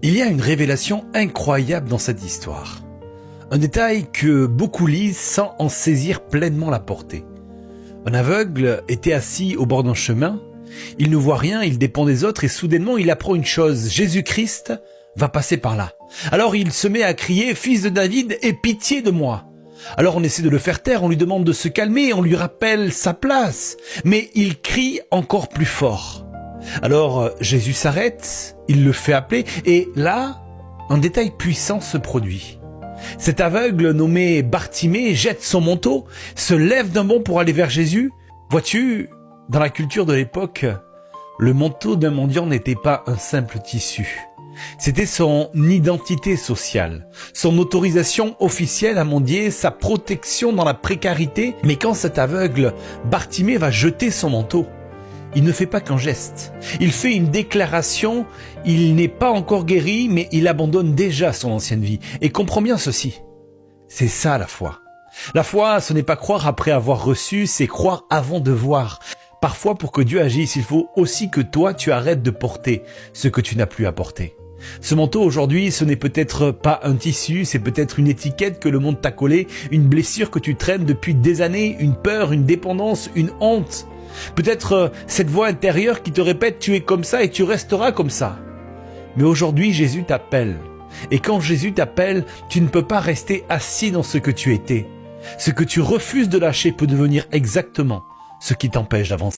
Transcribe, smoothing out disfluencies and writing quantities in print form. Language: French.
Il y a une révélation incroyable dans cette histoire. Un détail que beaucoup lisent sans en saisir pleinement la portée. Un aveugle était assis au bord d'un chemin. Il ne voit rien, il dépend des autres et soudainement il apprend une chose. Jésus-Christ va passer par là. Alors il se met à crier « Fils de David, aie pitié de moi !» Alors on essaie de le faire taire, on lui demande de se calmer, on lui rappelle sa place. Mais il crie encore plus fort. Alors Jésus s'arrête, il le fait appeler et là, un détail puissant se produit. Cet aveugle nommé Bartimée jette son manteau, se lève d'un bond pour aller vers Jésus. Vois-tu, dans la culture de l'époque, le manteau d'un mendiant n'était pas un simple tissu. C'était son identité sociale, son autorisation officielle à mendier, sa protection dans la précarité. Mais quand cet aveugle, Bartimée, va jeter son manteau, il ne fait pas qu'un geste. Il fait une déclaration, il n'est pas encore guéri, mais il abandonne déjà son ancienne vie. Et comprends bien ceci, c'est ça la foi. La foi, ce n'est pas croire après avoir reçu, c'est croire avant de voir. Parfois, pour que Dieu agisse, il faut aussi que toi, tu arrêtes de porter ce que tu n'as plus à porter. Ce manteau aujourd'hui, ce n'est peut-être pas un tissu, c'est peut-être une étiquette que le monde t'a collée, une blessure que tu traînes depuis des années, une peur, une dépendance, une honte. Peut-être cette voix intérieure qui te répète « tu es comme ça et tu resteras comme ça ». Mais aujourd'hui, Jésus t'appelle. Et quand Jésus t'appelle, tu ne peux pas rester assis dans ce que tu étais. Ce que tu refuses de lâcher peut devenir exactement ce qui t'empêche d'avancer.